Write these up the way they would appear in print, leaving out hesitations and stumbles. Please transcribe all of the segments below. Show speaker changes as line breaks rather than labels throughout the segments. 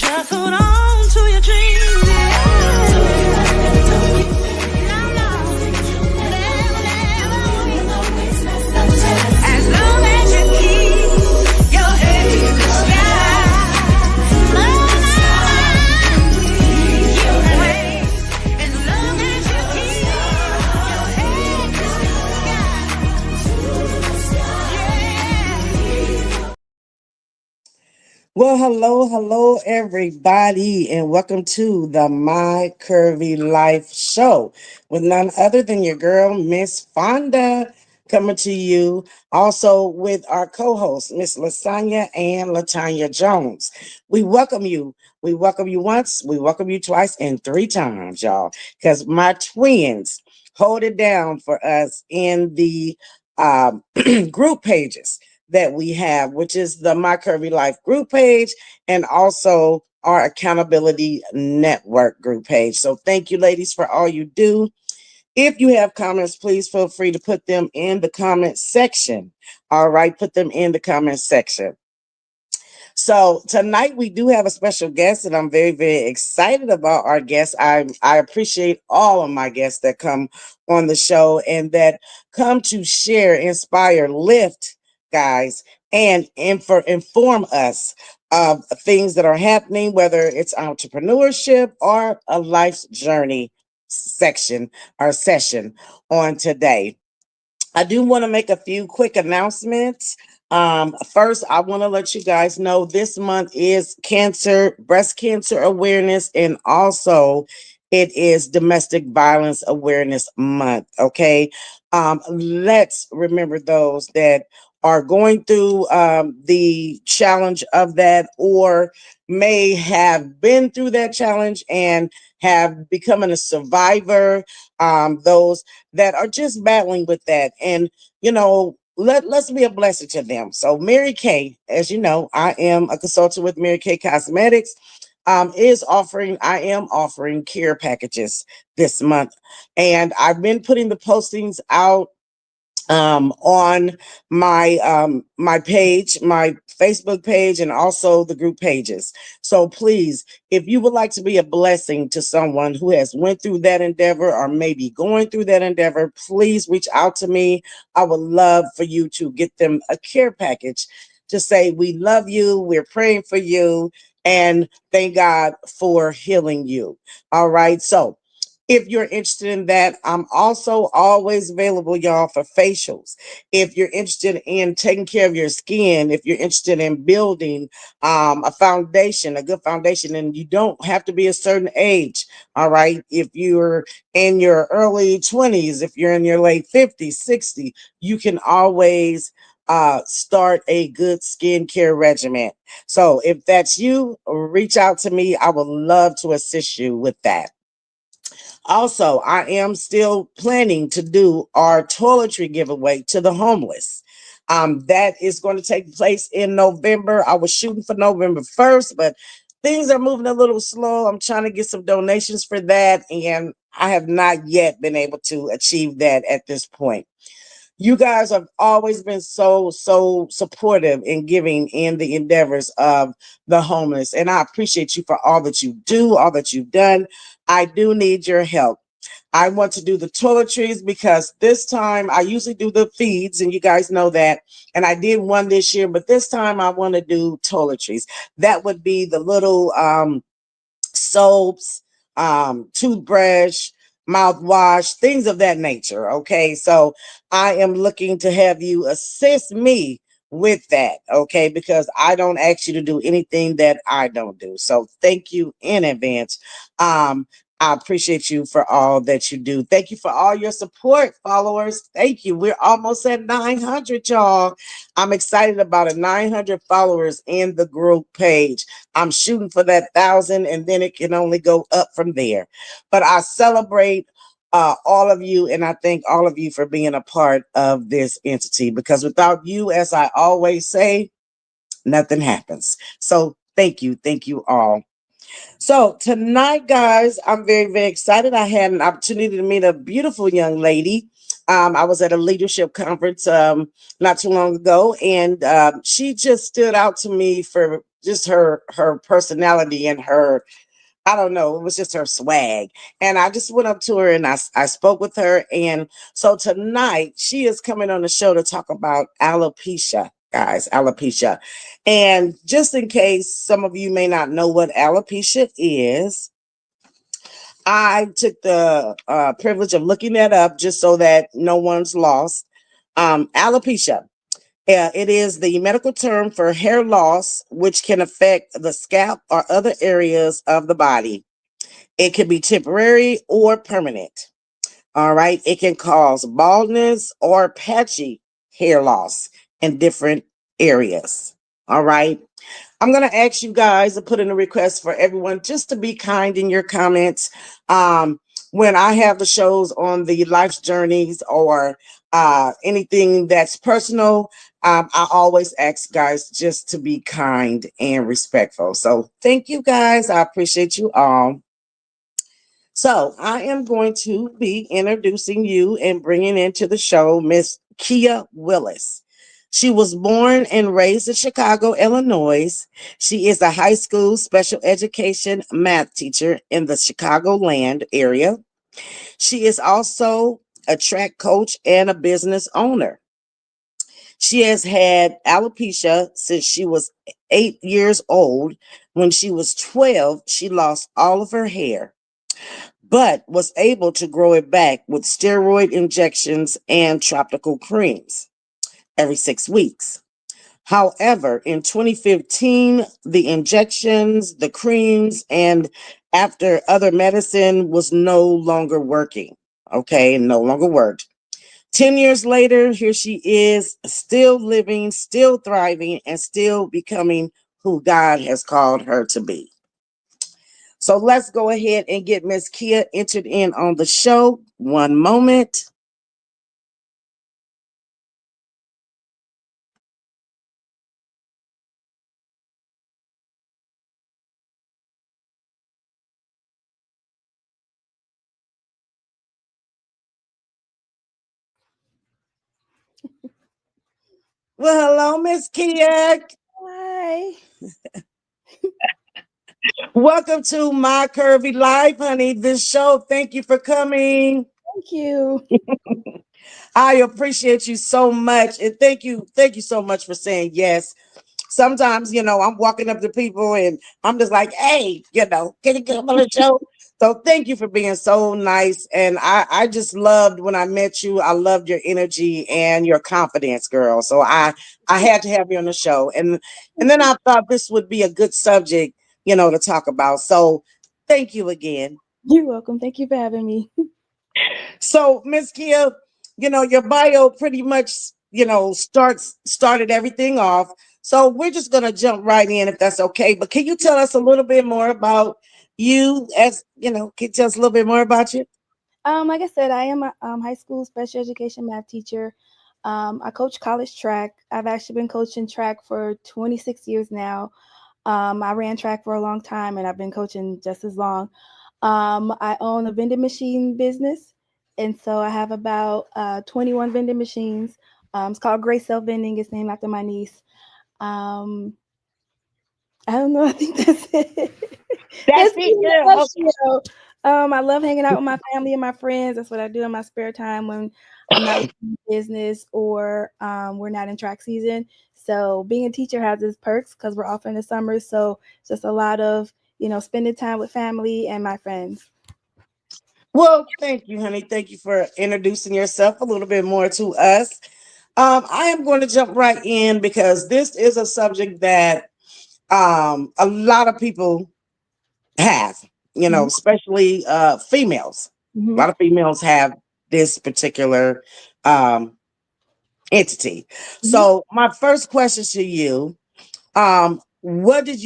Just hold on to your dreams. As long as you keep your head in the sky, you can wait. As long as you keep your head in the sky, yeah.
Well, hello, everybody, and welcome to the My Curvy Life Show with none other than your girl, Miss Fonda, coming to you also with our co-hosts, Miss Lasagna and Latanya Jones. We welcome you. We welcome you once, we welcome you twice, and three times, y'all, because my twins hold it down for us in the group pages that we have, which is the My Curvy Life group page and also our Accountability Network group page. So thank you, ladies, for all you do. If you have comments, please feel free to put them in the comment section. All right, put them in the comment section. So tonight we do have a special guest, and I'm very, very excited about our guests. I appreciate all of my guests that come on the show and that come to share, inspire, lift, guys, and inform us of things that are happening, whether it's entrepreneurship or a life's journey section or session on today. I do want to make a few quick announcements. First, I want to let you guys know this month is breast cancer awareness, and also it is domestic violence awareness month. Okay. Let's remember those that are going through the challenge of that or may have been through that challenge and have become a survivor. Those that are just battling with that. And, let's be a blessing to them. So Mary Kay, as you know, I am a consultant with Mary Kay Cosmetics, I am offering care packages this month. And I've been putting the postings out on my page, my Facebook page, and also the group pages. So please, if you would like to be a blessing to someone who has went through that endeavor or maybe going through that endeavor, please reach out to me. I would love for you to get them a care package to say we love you, we're praying for you, and thank God for healing you. All right, so if you're interested in that, I'm also always available, y'all, for facials. If you're interested in taking care of your skin, if you're interested in building a foundation, a good foundation, and you don't have to be a certain age, all right? If you're in your early 20s, if you're in your late 50s, 60, you can always start a good skincare regimen. So if that's you, reach out to me. I would love to assist you with that. Also, I am still planning to do our toiletry giveaway to the homeless. That is going to take place in November. I was shooting for November 1st, but things are moving a little slow. I'm trying to get some donations for that, and I have not yet been able to achieve that at this point. You guys have always been so supportive in giving in the endeavors of the homeless, and I appreciate you for all that you do, all that you've done. I do need your help. I want to do the toiletries because this time I usually do the feeds, and you guys know that. And I did one this year, but this time I want to do toiletries. That would be the little soaps, toothbrush, mouthwash, things of that nature. Okay, so I am looking to have you assist me with that. Okay, because I don't ask you to do anything that I don't do. So thank you in advance. I appreciate you for all that you do. Thank you for all your support, followers. Thank you. We're almost at 900, y'all. I'm excited about it. 900 followers in the group page. I'm shooting for that 1,000, and then it can only go up from there. But I celebrate all of you, and I thank all of you for being a part of this entity, because without you, as I always say, nothing happens. So thank you all. So tonight, guys, I'm very, very excited. I had an opportunity to meet a beautiful young lady. I was at a leadership conference not too long ago, and she just stood out to me for just her personality and her, I don't know, it was just her swag. And I just went up to her and I spoke with her. And so tonight she is coming on the show to talk about alopecia, guys, alopecia. And just in case some of you may not know what alopecia is, I took the privilege of looking that up just so that no one's lost. Alopecia. It is the medical term for hair loss, which can affect the scalp or other areas of the body. It can be temporary or permanent. All right. It can cause baldness or patchy hair loss in different areas. All right. I'm going to ask you guys to put in a request for everyone just to be kind in your comments. Um, when I have the shows on the life's journeys or anything that's personal, I always ask guys just to be kind and respectful. So thank you guys. I appreciate you all. So I am going to be introducing you and bringing into the show Miss Keya Willis. She was born and raised in Chicago, Illinois. She is a high school special education math teacher in the Chicagoland area. She is also a track coach and a business owner. She has had alopecia since she was 8 years old. When she was 12, she lost all of her hair but was able to grow it back with steroid injections and tropical creams every 6 weeks. However, in 2015, the injections, the creams, and after other medicine was no longer working. Okay, no longer worked. 10 years later, here she is, still living, still thriving, and still becoming who God has called her to be. So let's go ahead and get Miss Keya entered in on the show. One moment. Well, hello, Miss Keya.
Hi.
Welcome to My Curvy Life, honey. This show. Thank you for coming.
Thank you.
I appreciate you so much. And thank you so much for saying yes. Sometimes, I'm walking up to people and I'm just like, hey, can you come on the show? So thank you for being so nice. And I just loved when I met you. I loved your energy and your confidence, girl. So I had to have you on the show. And then I thought this would be a good subject, to talk about. So thank you again.
You're welcome. Thank you for having me.
So, Miss Kia, your bio pretty much, started everything off. So we're just gonna jump right in if that's okay. But can you tell us a little bit more about you as can you tell us a little bit more about you?
Like I said, I am a high school special education math teacher. I coach college track. I've actually been coaching track for 26 years now. I ran track for a long time, and I've been coaching just as long. I own a vending machine business, and so I have about 21 vending machines. It's called Great Self Vending. It's named after my niece. Um, I don't know. I think that's it.
That's
That's me
it,
in a
girl.
nutshell. I love hanging out with my family and my friends. That's what I do in my spare time when I'm not in business or we're not in track season. So being a teacher has its perks because we're off in the summer. So it's just a lot of spending time with family and my friends.
Well, thank you, honey. Thank you for introducing yourself a little bit more to us. I am going to jump right in because this is a subject that a lot of people have,
Mhm.
especially females. A
Mhm.
lot of females have this particular um, entity.
Mhm.
So, my first question to you, when did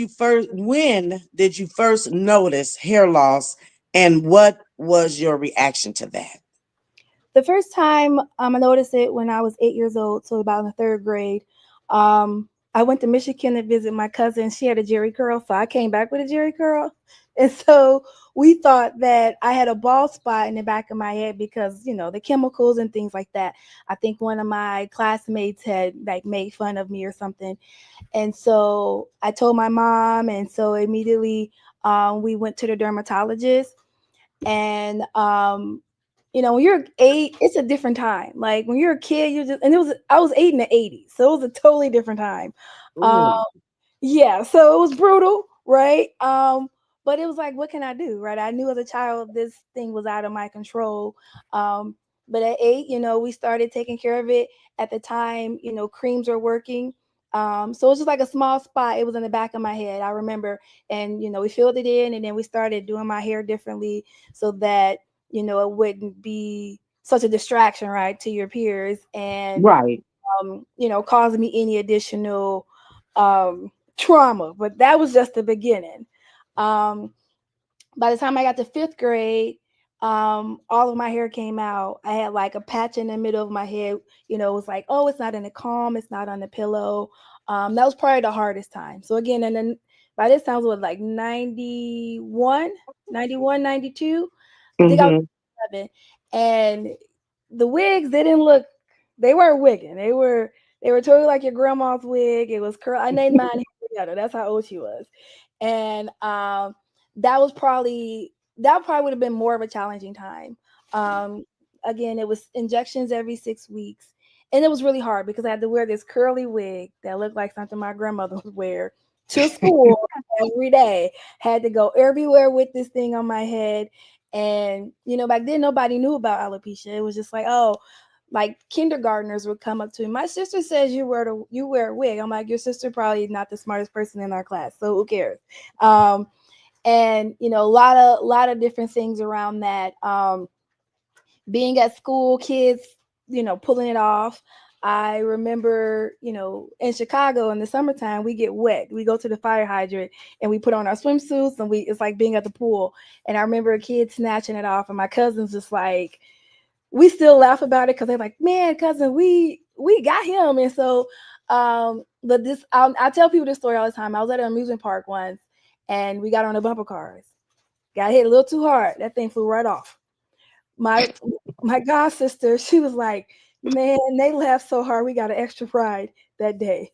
you first notice hair loss and what was your reaction to that?
The first time I noticed it when I was 8 years old, so about in the third grade. I went to Michigan to visit my cousin. She had a Jerry curl, so I came back with a Jerry curl. And so we thought that I had a bald spot in the back of my head because, the chemicals and things like that. I think one of my classmates had like made fun of me or something. And so I told my mom, and so immediately we went to the dermatologist. And when you're 8, it's a different time. Like when you're a kid, you just and it was I was 8 in the '80s, so it was a totally different time. Um,
Ooh,
yeah, so it was brutal, right? But it was like, what can I do, right? I knew as a child this thing was out of my control. Um, but at 8, we started taking care of it. At the time, creams were working. So it was just like a small spot. It was in the back of my head. I remember, and we filled it in, and then we started doing my hair differently so that it wouldn't be such a distraction, right, to your peers, and
right.
causing me any additional trauma. But that was just the beginning. Um, by the time I got to fifth grade, all of my hair came out. I had like a patch in the middle of my head. It was like, oh, it's not in the comb, it's not on the pillow. That was probably the hardest time. So again, and then by this time it was like 91, 91, 92. I think I was
Mm-hmm.
7. And the wigs, they weren't wigging. They were totally like your grandma's wig. It was curl. I named mine together. That's how old she was. And that was probably would have been more of a challenging time. Um, Again, it was injections every 6 weeks, and it was really hard because I had to wear this curly wig that looked like something my grandmother would wear to school every day. Had to go everywhere with this thing on my head, and back then nobody knew about alopecia. It was just like, oh, like kindergartners would come up to me. My sister says you wear a wig. I'm like, your sister probably not the smartest person in our class, so who cares? Um, and a lot of different things around that. Being at school, kids, pulling it off. I remember, in Chicago in the summertime, we get wet. We go to the fire hydrant and we put on our swimsuits, and it's like being at the pool. And I remember a kid snatching it off, and my cousin's just like, we still laugh about it because they're like, man, cousin, we got him. And so, but I tell people this story all the time. I was at an amusement park once, and we got on the bumper cars. Got hit a little too hard. That thing flew right off. My my god sister, she was like, man, they laughed so hard. We got an extra ride that day.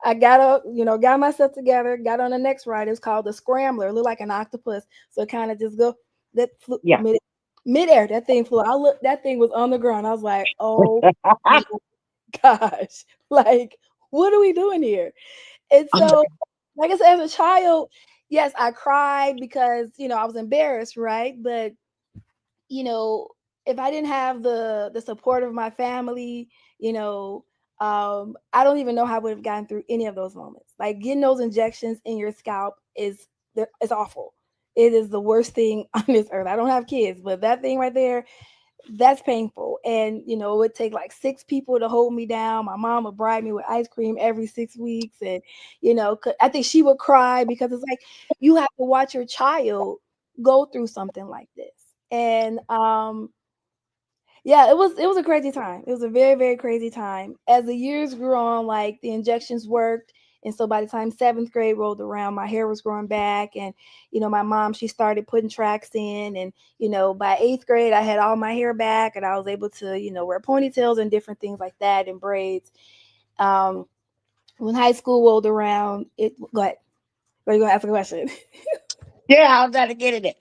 I got up, got myself together, got on the next ride. It was called the Scrambler. It looked like an octopus. So it kind of just go that flew
Yeah.
midair. That thing flew. That thing was on the ground. I was like, oh my gosh. Like, what are we doing here? And so, like I said, as a child, yes, I cried because, I was embarrassed, right? But you know, if I didn't have the support of my family, I don't even know how I would have gotten through any of those moments. Like getting those injections in your scalp is awful. It is the worst thing on this earth. I don't have kids, but that thing right there, that's painful. And it would take like 6 people to hold me down. My mom would bribe me with ice cream every 6 weeks, and I think she would cry because it's like you have to watch your child go through something like this. And yeah, it was a crazy time. It was a very, very crazy time. As the years grew on, like the injections worked. And so by the time seventh grade rolled around, my hair was growing back. And, my mom, she started putting tracks in. And, by eighth grade, I had all my hair back and I was able to, wear ponytails and different things like that and braids. Um, when high school rolled around, go ahead. Are you going to ask a question?
Yeah, I'm trying to get in it.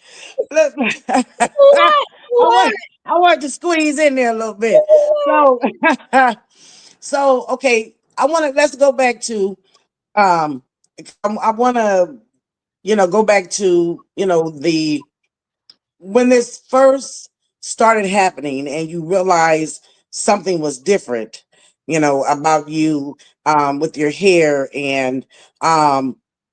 Look,
What?
I want
What?
I want to squeeze in there a little bit. So so okay, let's go back to um I want to go back to the when this first started happening and you realized something was different, about you with your hair and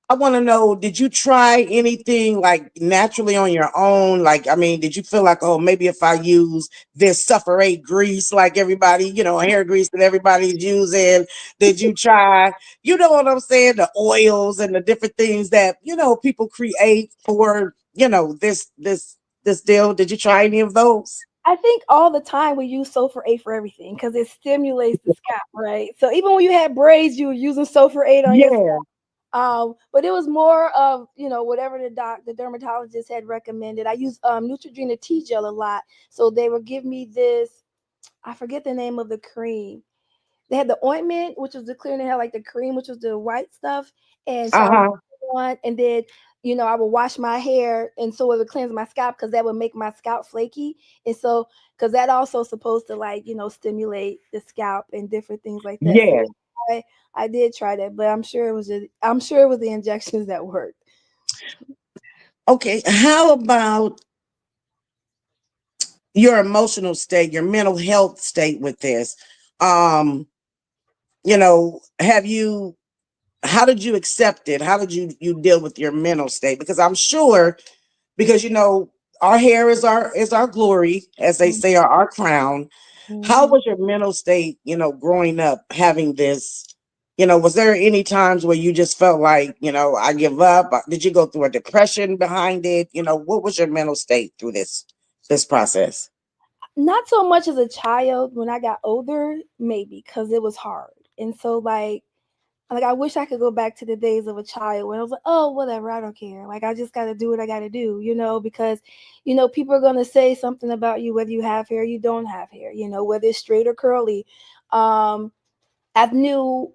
I want to know, did you try anything like naturally on your own? Like, I mean, did you feel like, oh, maybe if I use this Sufferate grease like everybody, hair grease that everybody's using, did you try, what I'm saying, the oils and the different things that, people create for, this deal. Did you try any of those?
I think all the time we use sulfur 8 for everything because it stimulates the scalp, right? So even when you had braids, you were using sulfur 8 on your.
Yeah.
But it was more of, whatever the dermatologist had recommended. I use Neutrogena T gel a lot, so they would give me this. I forget the name of the cream. They had the ointment, which was the clear, and they had like the cream, which was the white stuff. And so I would
Uh-huh.
put it on, and then I would wash my hair, and so it would cleanse my scalp because that would make my scalp flaky. And so, because that also supposed to like stimulate the scalp and different things like that. So
Yeah.
I I did try that, but I'm sure it was the injections that worked.
Okay. How about your emotional state, your mental health state with this? Um, have you how did you accept it? How did you deal with your mental state? Because I'm sure, because our hair is our glory, as they say, our crown. How
Mhm.
was your mental state, growing up having this? Was there any times where you just felt like, I give up? Did you go through a depression behind it? What was your mental state through this process?
Not so much as a child. When I got older, maybe because it was hard, and so like I wish I could go back to the days of a child when I was like, oh, whatever, I don't care. Like I just gotta do what I gotta do, because people are gonna say something about you whether you have hair, you don't have hair, whether it's straight or curly. Um, I knew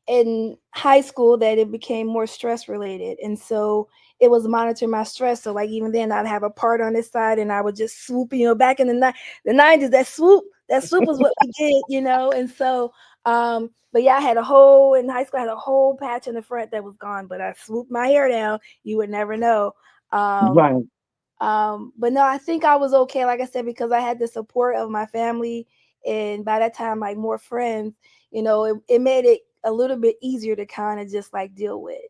in high school that it became more stress related, and so it was monitoring my stress. So like even then, I'd have a part on this side, and I would just swoop. Back in the 90s, that swoop was what we did, and so. But yeah, I had a whole in high school. I had a whole patch in the front that was gone, but I swooped my hair down. You would never know. Um,
Right.
but no, I think I was okay, like I said, because I had the support of my family, and by that time, like more friends. It made it a little bit easier to kind of just like deal with.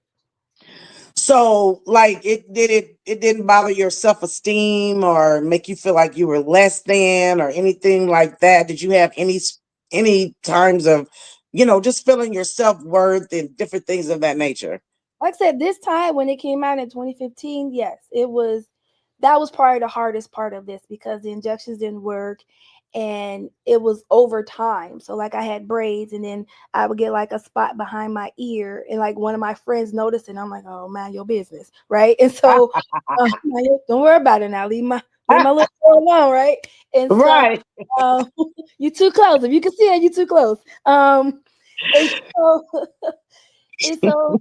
So, like, it didn't bother your self-esteem or make you feel like you were less than or anything like that? Did you have any times of, just feeling your self-worth and different things of that nature?
Like I said, this time when it came out in 2015, yes, that was probably the hardest part of this because the injections didn't work and it was over time. So like I had braids and then I would get like a spot behind my ear and like one of my friends noticed and I'm like, oh man, your business, right? And so don't worry about it now. Leave my little girl alone, right? And so
Right.
um, you too close. If you can see it, you too close. And so and so,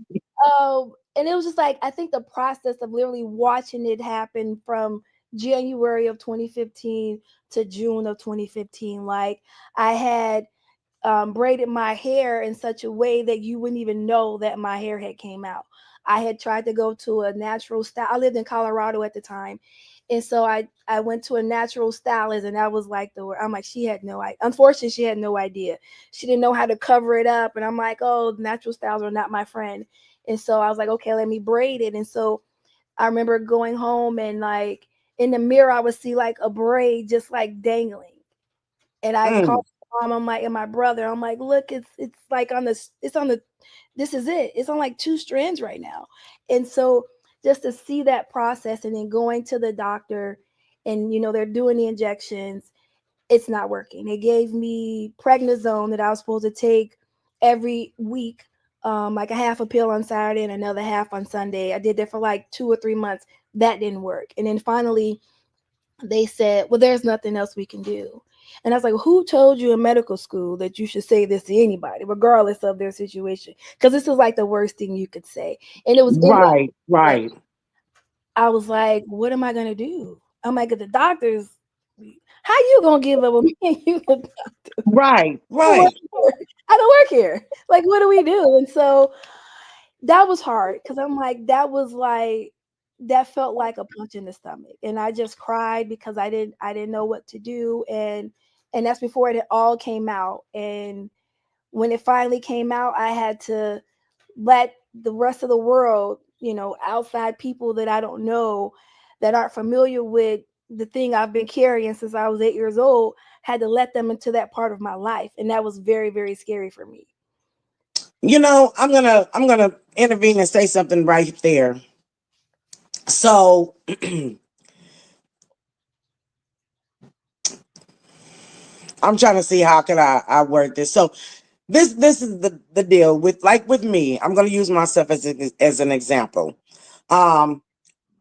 and it was just like I think the process of literally watching it happen from January of 2015 to June of 2015. Like I had braided my hair in such a way that you wouldn't even know that my hair had came out. I had tried to go to a natural style. I lived in Colorado at the time. And so I went to a natural stylist and that was like the word. I'm like, she had no idea. Unfortunately, she had no idea. She didn't know how to cover it up. And I'm like, oh, natural styles are not my friend. And so I was like, okay, let me braid it. And so I remember going home and like in the mirror, I would see like a braid just like dangling. And I
Mm.
called my mom, I'm like, and my brother, I'm like, look, it's like it's on the, this is it. It's on like two strands right now. And so just to see that process and then going to the doctor and they're doing the injections, it's not working. They gave me prednisone that I was supposed to take every week, like a half a pill on Saturday and another half on Sunday. I did that for like 2 or 3 months. That didn't work. And then finally they said, well, there's nothing else we can do. And I was like, who told you in medical school that you should say this to anybody, regardless of their situation? Because this is like the worst thing you could say. And it was in
Right.
that
Right.
I was like, what am I going to do? I'm like, the doctors, how you going to give up with me and you the doctor?
Right.
I don't work
Right.
here. I don't work here. Like, what do we do? And so that was hard because I'm like, that felt like a punch in the stomach. And I just cried because I didn't know what to do. And that's before it all came out. And when it finally came out, I had to let the rest of the world, outside people that I don't know that aren't familiar with the thing I've been carrying since I was 8 years old, had to let them into that part of my life. And that was very, very scary for me.
I'm gonna intervene and say something right there. So I'm trying to see how can I word this. So this is the deal with, like, with me. I'm going to use myself as an example. Um,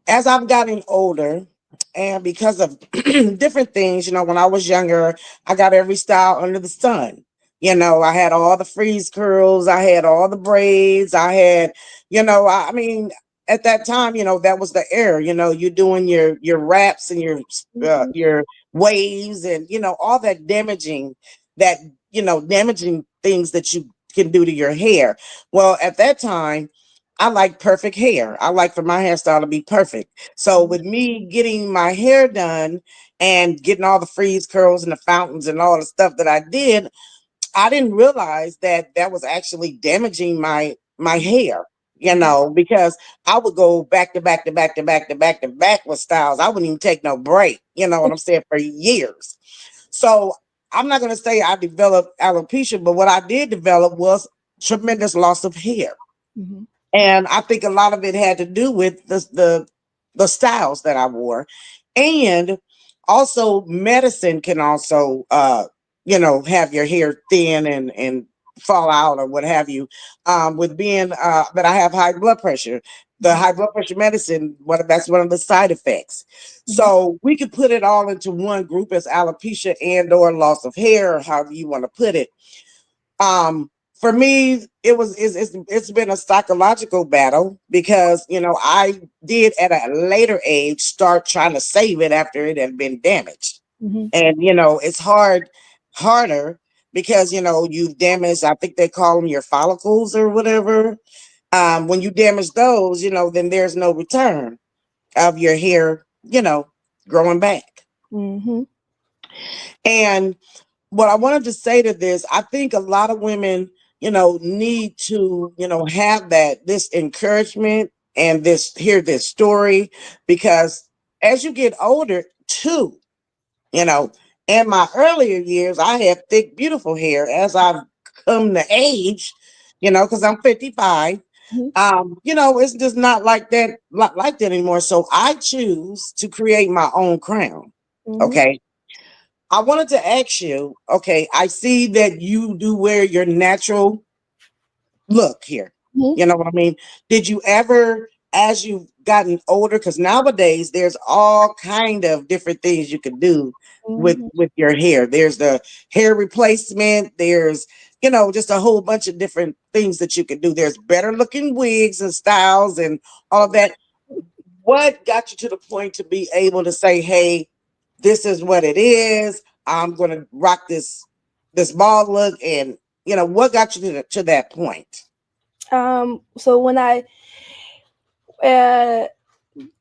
as I've gotten older, and because of different things, when I was younger, I got every style under the sun. I had all the freeze curls, I had all the braids, I had, I mean, at that time, that was the era. You're doing your wraps and
Mhm.
your waves, and all that damaging things that you can do to your hair. Well, at that time, I like perfect hair. I like for my hairstyle to be perfect. So
Mhm.
with me getting my hair done and getting all the freeze curls and the fountains and all the stuff that I did, I didn't realize that that was actually damaging my hair.
Mhm.
Because I would go back to back to back to back to back to back with styles. I wouldn't even take no break. You know what I'm saying? For years. So I'm not going to say I developed alopecia, but what I did develop was tremendous loss of hair.
Mhm.
And I think a lot of it had to do with the styles that I wore. And also medicine can also have your hair thin and fall out or what have you. With being that I have high blood pressure. The
Mhm.
high blood pressure medicine, that's one of the side effects.
Mhm.
So we could put it all into one group as alopecia and or loss of hair, or however you want to put it. For me, it's been a psychological battle because I did at a later age start trying to save it after it had been damaged.
Mhm.
And it's harder because you've damaged, I think they call them your follicles or whatever. When you damage those, then there's no return of your hair, growing back.
Mhm.
And what I wanted to say to this, I think a lot of women, need to, have this encouragement and hear this story, because as you get older too, you know, in my earlier years, I had thick, beautiful hair. As I've come to age, because I'm 55,
Mhm.
it's just not like that anymore. So I choose to create my own crown.
Mhm.
Okay. I wanted to ask you, okay, I see that you do wear your natural look here.
Mhm.
You know what I mean? Did you ever, as you've gotten older, because nowadays there's all kind of different things you can do with
Mhm.
with your hair. There's the hair replacement, there's just a whole bunch of different things that you can do. There's better looking wigs and styles and all of that. What got you to the point to be able to say, hey, this is what it is. I'm gonna rock this bald look, and what got you to that point?
So when I uh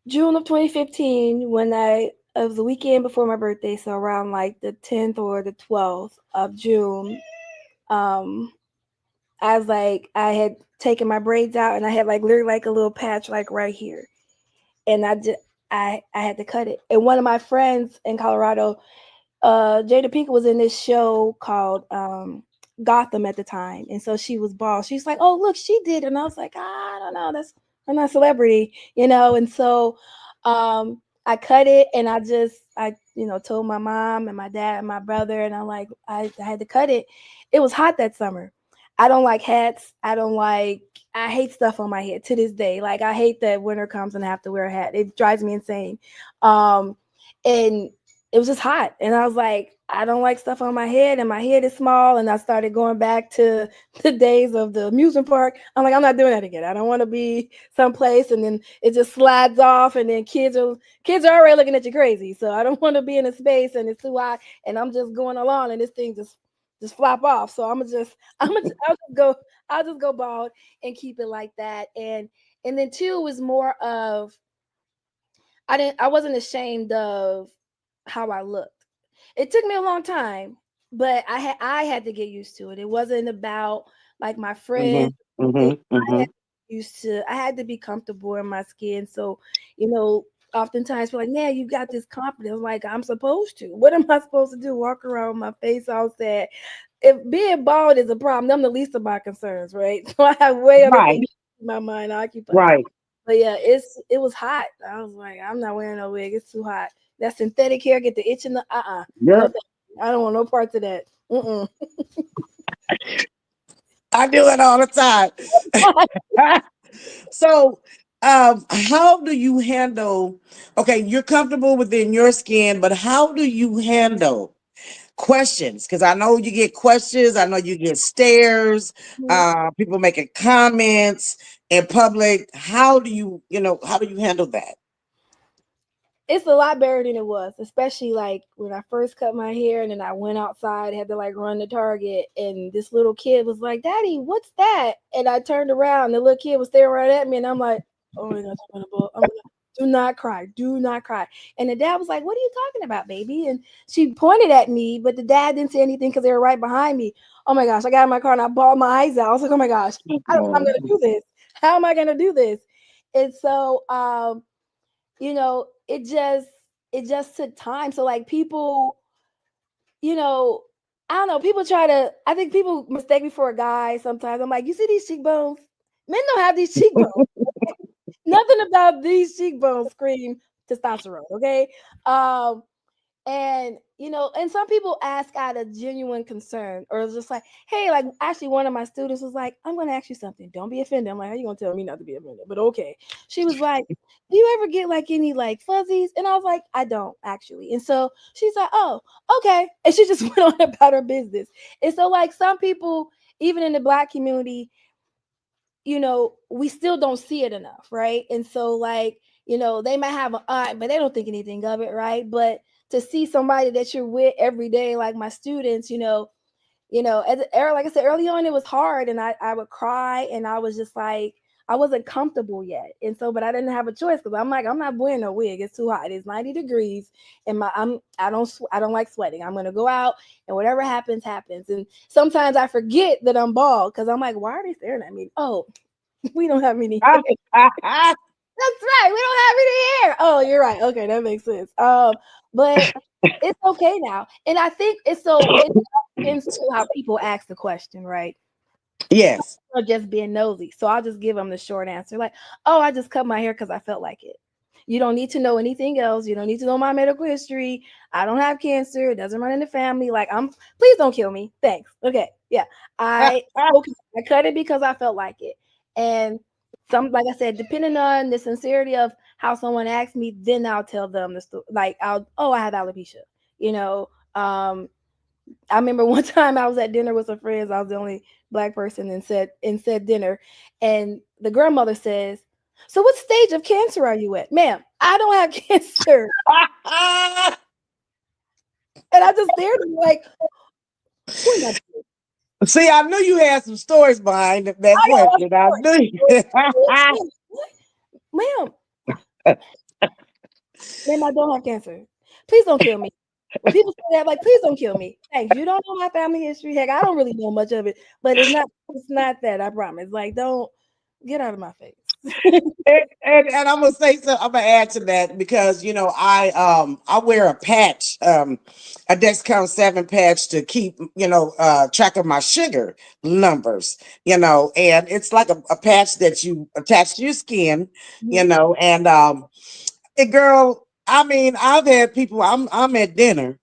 June of 2015, when it was the weekend before my birthday, so around like the 10th or the 12th of June, um, I was like, I had taken my braids out and I had like literally like a little patch like right here, and I had to cut it. And one of my friends in Colorado, Jada Pinkett, was in this show called Gotham at the time, and so she was bald. She's like, "Oh, look, she did," and I was like, "I don't know, that's I'm not a celebrity, you know." And so I cut it, and I told my mom and my dad and my brother, and I'm like, I had to cut it. It was hot that summer. I don't like hats. I hate stuff on my head to this day. Like I hate that winter comes and I have to wear a hat. It drives me insane. Um, and it was just hot, and I was like, I don't like stuff on my head, and my head is small. And I started going back to the days of the amusement park. I'm like, I'm not doing that again. I don't want to be someplace and then it just slides off, and then kids are already looking at you crazy. So I don't want to be in a space and it's too hot, and I'm just going along, and this thing just flop off. So I'll just go bald and keep it like that. And then two was more of, I wasn't ashamed of how I looked. It took me a long time, but I had to get used to it. It wasn't about like my friends
Hmm.
or something.
Hmm.
I
Hmm.
had I had to be comfortable in my skin. So, oftentimes people are like, man, you got this confidence. Like, I'm supposed to. What am I supposed to do? Walk around with my face all sad. If being bald is a problem, I'm the least of my concerns, right? So I have way other
Right,
things in my mind occupied.
right.
But yeah, it was hot. I was like, I'm not wearing no wig. It's too hot. That synthetic hair get the itch in the no
Yep.
thank I don't want no parts of that. Mm-mm.
I do it all the time. So, how do you handle? Okay, you're comfortable within your skin, but how do you handle questions? Because I know you get questions. I know you get stares. People making comments in public. How do you, how do you handle that?
It's a lot better than it was, especially like when I first cut my hair and then I went outside, had to like run to Target, and this little kid was like, "Daddy, what's that?" And I turned around, and the little kid was staring right at me, and I'm like, "Oh my gosh, I'm gonna do not cry, do not cry." And the dad was like, "What are you talking about, baby?" And she pointed at me, but the dad didn't say anything because they were right behind me. Oh my gosh, I got in my car and I bawled my eyes out. I was like, "Oh my gosh, I don't know how I'm gonna do this. How am I gonna do this?" And so, it just took time. So like people, you know, I don't know, people try to I think people mistake me for a guy sometimes. I'm like, you see these cheekbones? Men don't have these cheekbones. Nothing about these cheekbones scream testosterone, okay? Um, and some people ask out of genuine concern, or it's just like, hey, like actually one of my students was like, I'm gonna ask you something. Don't be offended. I'm like, how you gonna tell me not to be offended? But okay. She was like, do you ever get like any like fuzzies? And I was like, I don't actually. And so she's like, oh, okay. And she just went on about her business. And so like some people, even in the black community, we still don't see it enough, right? And so, like, they might have an aunt, but they don't think anything of it, right? But to see somebody that you're with every day, like my students, like I said early on, it was hard, and I would cry, and I was just like, I wasn't comfortable yet, and so, but I didn't have a choice because I'm like, I'm not wearing a wig. It's too hot. It's 90 degrees, and I don't like sweating. I'm gonna go out, and whatever happens, happens. And sometimes I forget that I'm bald because I'm like, why are they staring at me? Oh, we don't have any hair. That's right. We don't have any hair. Oh, you're right. Okay, that makes sense. But it's okay now, and I think it depends to how people ask the question, right?
Yes.
Or just being nosy. So I'll just give them the short answer, like, "Oh, I just cut my hair because I felt like it." You don't need to know anything else. You don't need to know my medical history. I don't have cancer. It doesn't run in the family. Like, please don't kill me. Thanks. Okay. Yeah. I okay. I cut it because I felt like it. And like I said, depending on the sincerity of how someone asks me, then I'll tell them the story. Like, I have alopecia. You know, um, I remember one time I was at dinner with some friends. I was the only black person and said dinner, and the grandmother says, "So what stage of cancer are you at, ma'am?" I don't have cancer, and I just stared at her like, "Who am I?"
See, I knew you had some stories behind that
I got a
question. I knew you.
story. What, ma'am? Ma'am, I don't have cancer. Please don't kill me. When people say that, like, please don't kill me. Thanks. You don't know my family history. Heck, I don't really know much of it, but it's not that, I promise. Like, don't get out of my face.
And I'm gonna say so. I'm gonna add to that because I wear a patch, a Dexcom 7 patch to keep track of my sugar numbers, and it's like a patch that you attach to your skin,
Mhm.
and girl, I mean, I've had people. I'm at dinner,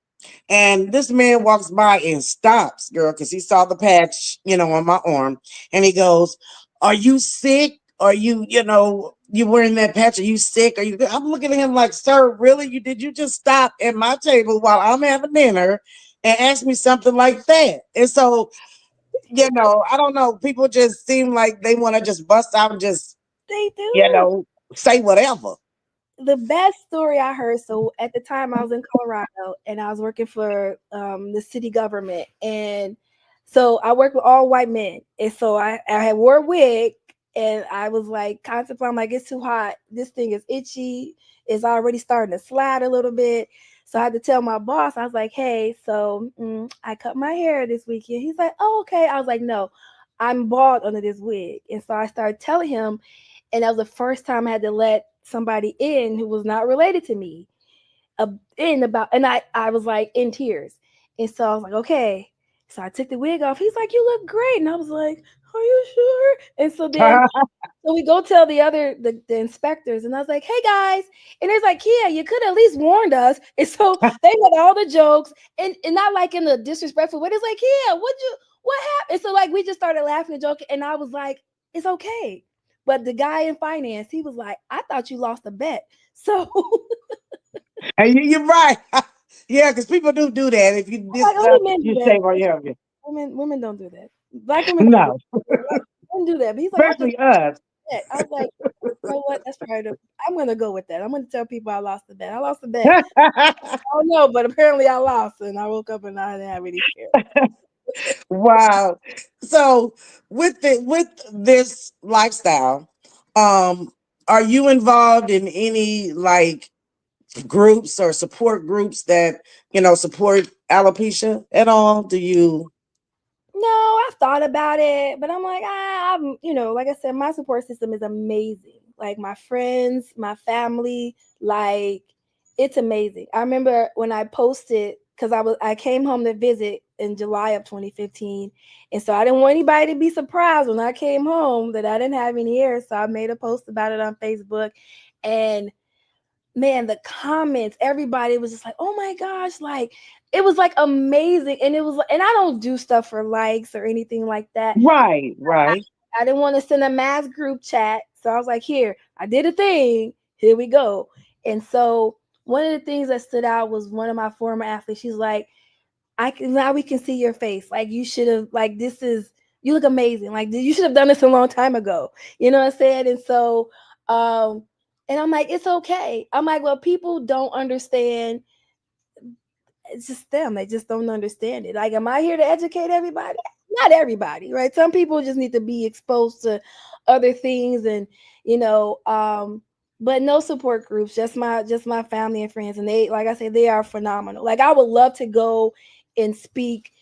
and this man walks by and stops, girl, because he saw the patch, on my arm. And he goes, "Are you sick? Are you wearing that patch? Are you sick? Are you?" I'm looking at him like, "Sir, really? Did you just stop at my table while I'm having dinner and ask me something like that?" And so, I don't know. People just seem like they want to just bust out and just,
They
you
do.
know, say whatever.
The best story I heard, so at the time I was in Colorado and I was working for the city government. And so I worked with all white men. And so I had wore a wig, and I was like contemplating, I'm like, it's too hot. This thing is itchy. It's already starting to slide a little bit. So I had to tell my boss, I was like, hey, so I cut my hair this weekend. He's like, oh, okay. I was like, no, I'm bald under this wig. And so I started telling him, and that was the first time I had to let somebody in who was not related to me and I was like in tears. And so I was like, okay. So I took the wig off. He's like, you look great. And I was like, are you sure? And so then so we go tell the inspectors, and I was like, "Hey guys," and it's like, "Yeah, you could at least warned us." And so they had all the jokes, and not like in a disrespectful way. It's like, "Yeah, what happened?" And so like we just started laughing and joking, and I was like, "It's okay." But the guy in finance, he was like, "I thought you lost a bet." So
And you're right. Yeah, because people do that. If you
I'm like,
this
only men do
you
that.
save all your hair.
Women don't do that. Black women don't do
No,
that. White women do that. But he's like, "I thought
especially us.
you bet." I was like, "You know what? That's probably I'm gonna go with that. I'm gonna tell people I lost the bet. I lost the bet. I don't know, but apparently I lost, and I woke up and I didn't have any hair."
Wow. So with this lifestyle, um, are you involved in any like groups or support groups that support alopecia at all? Do you?
No, I've thought about it, but I'm like, I'm, like I said, my support system is amazing. Like my friends, my family, like it's amazing. I remember when I posted because I came home to visit in July of 2015, and so I didn't want anybody to be surprised when I came home that I didn't have any hair. So I made a post about it on Facebook, and man, the comments, everybody was just like, "Oh my gosh!" Like it was like amazing, and it was, and I don't do stuff for likes or anything like that.
Right,
I,
right.
I didn't want to send a mass group chat, so I was like, "Here, I did a thing. Here we go." And so one of the things that stood out was one of my former athletes. She's like, "I can now we can see your face. Like you should have like this is you look amazing. Like you should have done this a long time ago." You know what I'm saying? And so um and I'm like, it's okay. I'm like, well, people don't understand. It's just them. They just don't understand it. Like, am I here to educate everybody? Not everybody, right? Some people just need to be exposed to other things and you know, but no support groups, just my family and friends. And they, like I said, they are phenomenal. Like I would love to go and speak,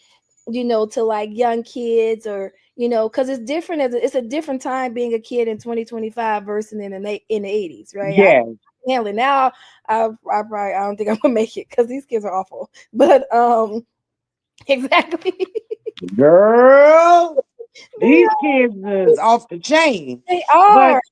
to like young kids or because it's different it's a different time being a kid in 2025 versus in the 80s, right? I
Yeah,
handle it now. I probably I don't think I'm gonna make it because these kids are awful. But exactly.
girl,
they
these kids is off the chain.
they
But
are.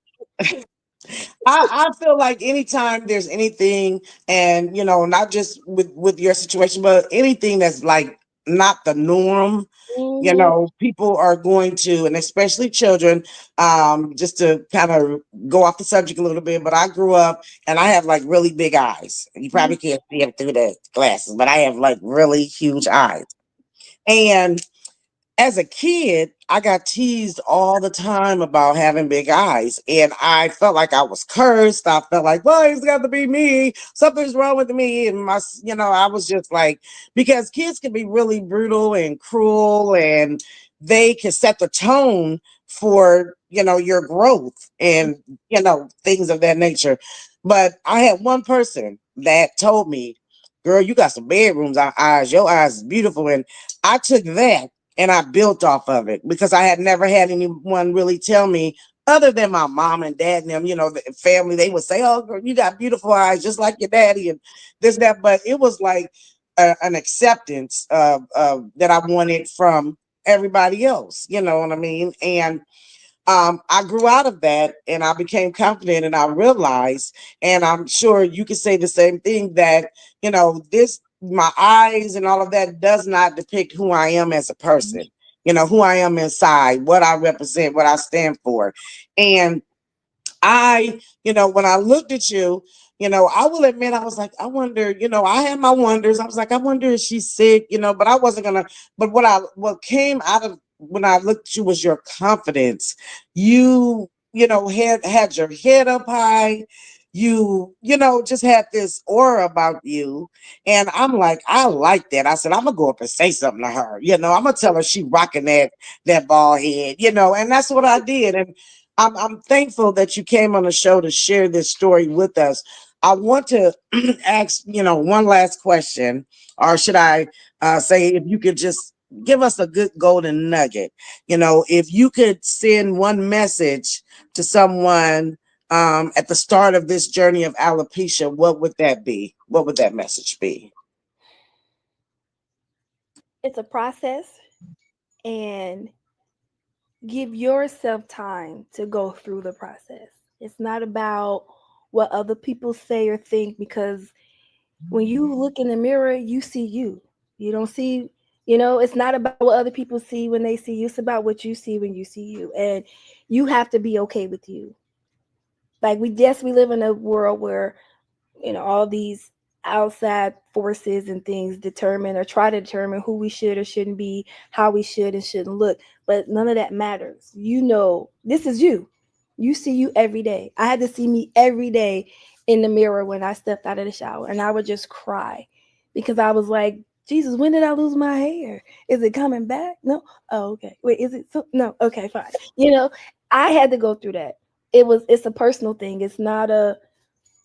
I feel like anytime there's anything, and not just with your situation, but anything that's like not the norm,
Hmm.
people are going to, and especially children, just to kind of go off the subject a little bit, but I grew up and I have like really big eyes. You probably can't see them through the glasses, but I have like really huge eyes. And as a kid, I got teased all the time about having big eyes, and I felt like I was cursed. I felt like, well, it's got to be me. Something's wrong with me, and I was just like, because kids can be really brutal and cruel, and they can set the tone for your growth and things of that nature. But I had one person that told me, "Girl, you got some bedrooms eyes. Your eyes is beautiful," and I took that and I built off of it because I had never had anyone really tell me, other than my mom and dad and them, the family. They would say, "Oh, girl, you got beautiful eyes, just like your daddy," and this, that. But it was like an acceptance of that I wanted from everybody else. You know what I mean? And I grew out of that and I became confident and I realized, and I'm sure you could say the same thing, that, this, my eyes and all of that does not depict who I am as a person, who I am inside, what I represent, what I stand for. And when I looked at you, I will admit, I was like, I wonder, I had my wonders. I was like, I wonder if she's sick, but I wasn't gonna. But what came out of when I looked at you was your confidence. You had your head up high. Just had this aura about you. And I'm like, I like that. I said, I'm gonna go up and say something to her. I'm gonna tell her she rocking that bald head, and that's what I did. And I'm thankful that you came on the show to share this story with us. I want to ask, one last question, or should I say, if you could just give us a good golden nugget, if you could send one message to someone at the start of this journey of alopecia, what would that be? What would that message be?
It's a process, and give yourself time to go through the process. It's not about what other people say or think, because when you look in the mirror, you see you. You don't see, it's not about what other people see when they see you. It's about what you see when you see you. And you have to be okay with you. Like, we live in a world where, all these outside forces and things determine or try to determine who we should or shouldn't be, how we should and shouldn't look. But none of that matters. This is you. You see you every day. I had to see me every day in the mirror when I stepped out of the shower, and I would just cry because I was like, Jesus, when did I lose my hair? Is it coming back? No. Oh, okay. Wait, is it so? No. Okay, fine. I had to go through that. It's a personal thing. It's not a,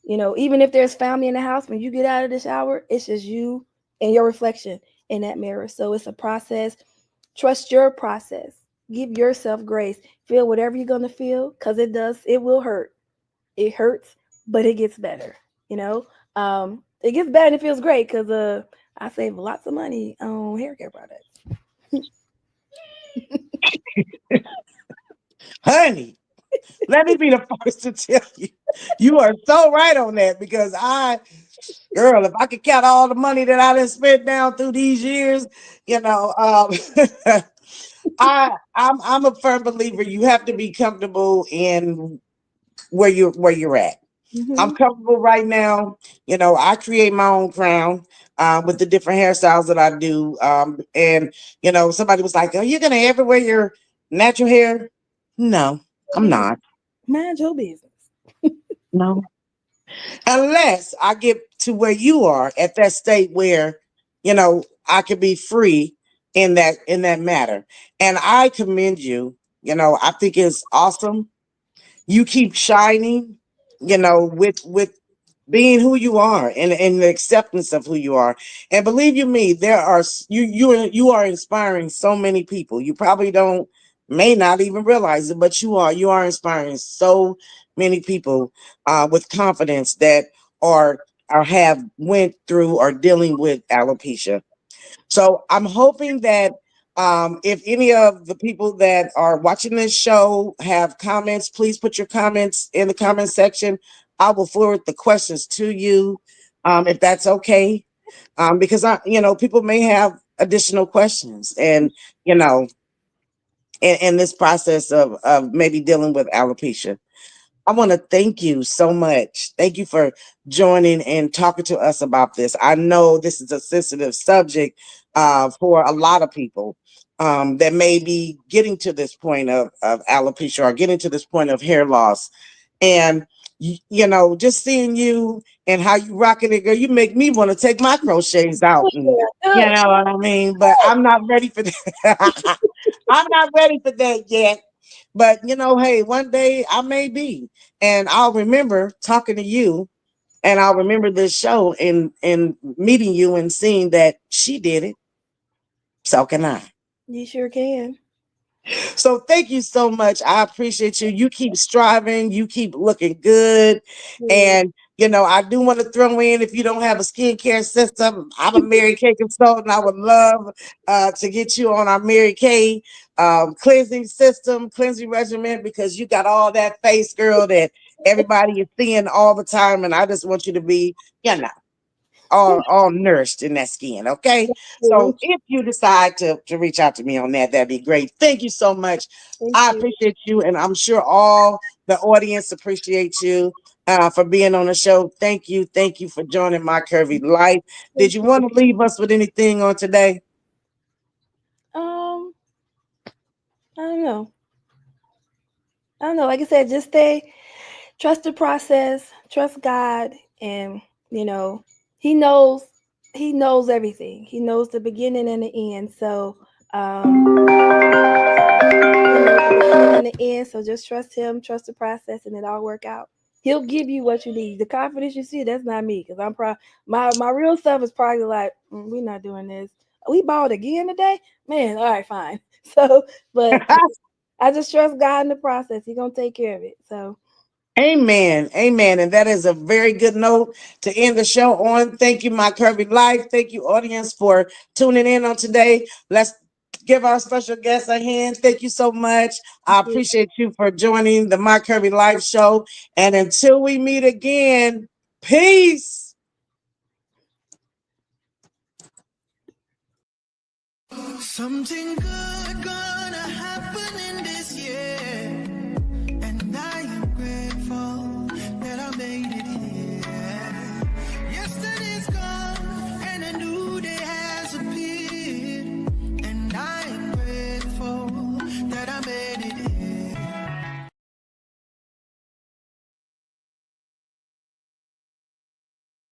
even if there's family in the house, when you get out of the shower, it's just you and your reflection in that mirror. So it's a process. Trust your process. Give yourself grace. Feel whatever you're going to feel, because it will hurt. It hurts, but it gets better. It gets better and it feels great because I save lots of money on hair care products.
Honey, let me be the first to tell you, you are so right on that because girl, if I could count all the money that I done spent down through these years, you know, I'm a firm believer. You have to be comfortable in where you're at. I'm
Mm-hmm.
comfortable right now. I create my own crown with the different hairstyles that I do. And somebody was like, "Are you gonna ever wear your natural hair?" No, I'm
Mm-mm.
not.
Mind your business.
No, unless I get to where you are at that state where I could be free in that matter. And I commend you. I think it's awesome. You keep shining. With being who you are and the acceptance of who you are. And believe you me, there are you are inspiring so many people. You probably don't may not even realize it, but you are inspiring so many people with confidence that are have went through or dealing with alopecia. So I'm hoping that if any of the people that are watching this show have comments, please put your comments in the comment section. I will forward the questions to you, if that's okay. Because people may have additional questions, and you know, in this process of maybe dealing with alopecia. I want to thank you so much. Thank you for joining and talking to us about this. I know this is a sensitive subject for a lot of people that may be getting to this point of alopecia or getting to this point of hair loss. And, just seeing you and how you rocking it, girl, you make me want to take my crochets out. And,
Do
you
it.
know what I mean? But I'm not ready for that. I'm not ready for that yet. But hey, one day I may be, and I'll remember talking to you, and I'll remember this show and meeting you and seeing that she did it. So can I.
You sure can.
So thank you so much. I appreciate you. You keep striving. You keep looking good.
Yeah.
And I do want to throw in, if you don't have a skincare system, I'm a Mary Kay consultant. I would love to get you on our Mary Kay cleansing system, cleansing regimen, because you got all that face, girl, that everybody is seeing all the time. And I just want you to be, you know, all nourished in that skin. Okay.
Cool.
So if you decide to reach out to me on that, that'd be great. Thank you so much.
Thank
I
you.
appreciate you, and I'm sure all the audience appreciates you for being on the show. Thank you. Thank you for joining My Curvy Life. Did
Thank
you
you.
want to leave us with anything on today?
Um, I don't know. I don't know. Like I said, just stay, trust the process, trust God, and you know, He knows. He knows everything. He knows the beginning and the end. So, He knows the beginning and the end. So just trust Him, trust the process, and it all work out. He'll give you what you need. The confidence you see, that's not me, because I'm probably my real self is probably like, we're not doing this. We bought again today, man. All right, fine. So, but I just trust God in the process. He gonna take care of it. So,
Amen. Amen. And that is a very good note to end the show on. Thank you, My Curvy Life. Thank you, audience, for tuning in on today. Let's give our special guest a hand. Thank you so much. I appreciate you for joining the My Curvy Life Show. And until we meet again, peace.
Something good gonna happen.